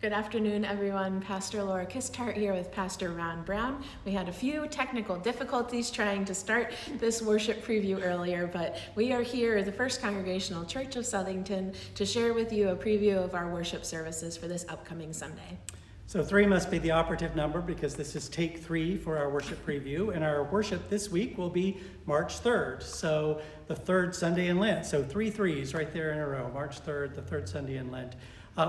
Good afternoon, everyone. Pastor Laura Kistart here with Pastor Ron Brown. We had a few technical difficulties trying to start this worship preview earlier, but we are here at the First Congregational Church of Southington to share with you a preview of our worship services for this upcoming Sunday. So 3 must be the operative number because this is take 3 for our worship preview, and our worship this week will be March 3rd, so the third Sunday in Lent. So 3 threes right there in a row, March 3rd, the third Sunday in Lent.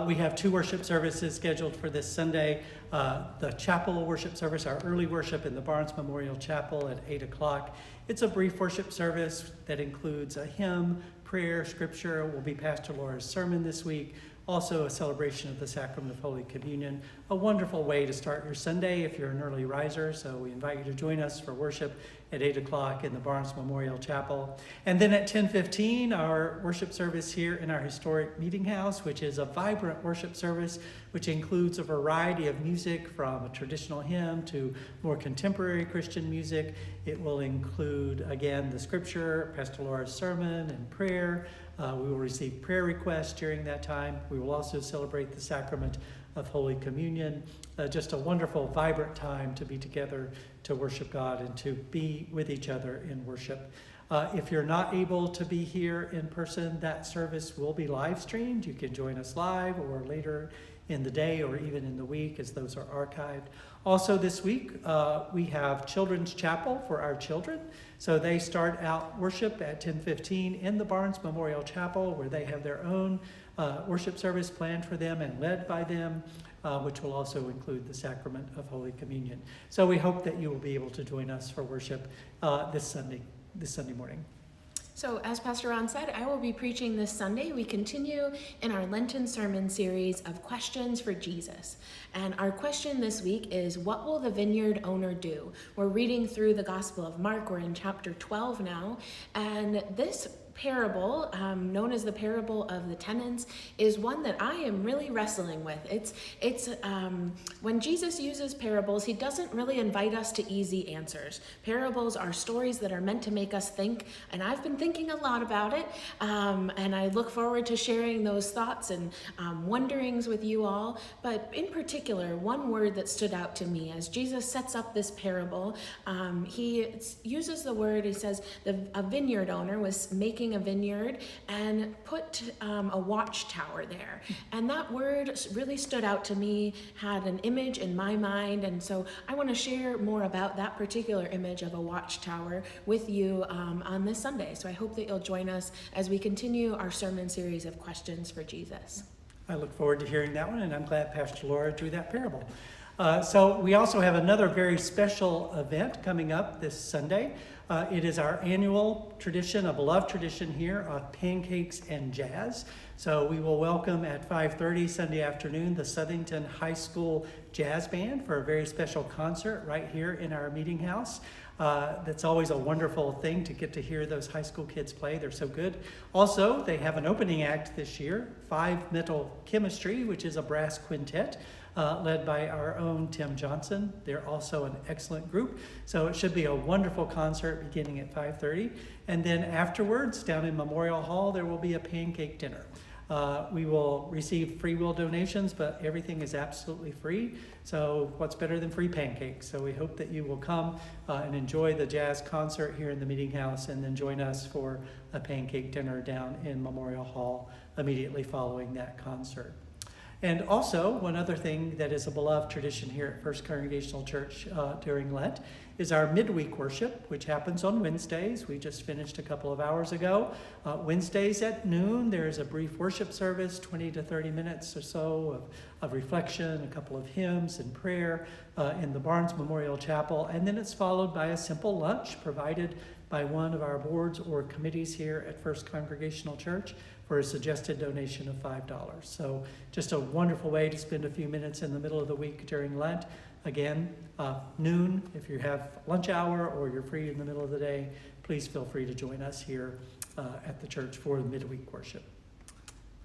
We have 2 worship services scheduled for this Sunday. The chapel worship service, our early worship in the Barnes Memorial Chapel at 8 o'clock. It's a brief worship service that includes a hymn, prayer, scripture. Will be Pastor Laura's sermon this week. Also a celebration of the Sacrament of Holy Communion. A wonderful way to start your Sunday if you're an early riser. So we invite you to join us for worship at 8 o'clock in the Barnes Memorial Chapel. And then at 10:15, our worship service here in our historic meeting house, which is a vibrant worship service, which includes a variety of music from a traditional hymn to more contemporary Christian music. It will include, again, the scripture, Pastor Laura's sermon, and prayer. We will receive prayer requests during that time. We will also celebrate the Sacrament of Holy Communion. Just a wonderful, vibrant time to be together to worship God and to be with each other in worship. If you're not able to be here in person, that service will be live streamed. You can join us live or later in the day or even in the week as those are archived. Also this week, we have Children's Chapel for our children. So they start out worship at 10:15 in the Barnes Memorial Chapel, where they have their own worship service planned for them and led by them, which will also include the Sacrament of Holy Communion. So we hope that you will be able to join us for worship this Sunday morning. So as Pastor Ron said, I will be preaching this Sunday. We continue in our Lenten sermon series of questions for Jesus. And our question this week is, what will the vineyard owner do? We're reading through the Gospel of Mark. We're in chapter 12 now. And this parable, known as the parable of the tenants, is one that I am really wrestling with. It's when Jesus uses parables, he doesn't really invite us to easy answers. Parables are stories that are meant to make us think, and I've been thinking a lot about it, and I look forward to sharing those thoughts and wonderings with you all. But in particular, one word that stood out to me as Jesus sets up this parable, he uses the word, he says, a vineyard owner was making a vineyard and put a watchtower there. And that word really stood out to me, had an image in my mind, and so I want to share more about that particular image of a watchtower with you on this Sunday. So I hope that you'll join us as we continue our sermon series of questions for Jesus. I look forward to hearing that one, and I'm glad Pastor Laura drew that parable. So we also have another very special event coming up this Sunday. It is our annual tradition, a beloved tradition here of pancakes and jazz. So we will welcome at 5:30 Sunday afternoon the Southington High School Jazz Band for a very special concert right here in our meeting house. That's always a wonderful thing to get to hear those high school kids play. They're so good. Also, they have an opening act this year, Five Metal Chemistry, which is a brass quintet led by our own Tim Johnson. They're also an excellent group. So it should be a wonderful concert beginning at 5:30. And then afterwards, down in Memorial Hall, there will be a pancake dinner. We will receive free will donations, but everything is absolutely free. So what's better than free pancakes? So we hope that you will come and enjoy the jazz concert here in the meeting house and then join us for a pancake dinner down in Memorial Hall immediately following that concert. And also, one other thing that is a beloved tradition here at First Congregational Church during Lent is our midweek worship, which happens on Wednesdays. We just finished a couple of hours ago. Wednesdays at noon, there's a brief worship service, 20 to 30 minutes or so of reflection, a couple of hymns and prayer in the Barnes Memorial Chapel. And then it's followed by a simple lunch provided by one of our boards or committees here at First Congregational Church for a suggested donation of $5. So just a wonderful way to spend a few minutes in the middle of the week during Lent. Again, noon, if you have lunch hour or you're free in the middle of the day, please feel free to join us here at the church for the midweek worship.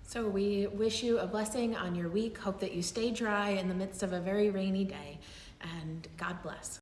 So we wish you a blessing on your week. Hope that you stay dry in the midst of a very rainy day, and God bless.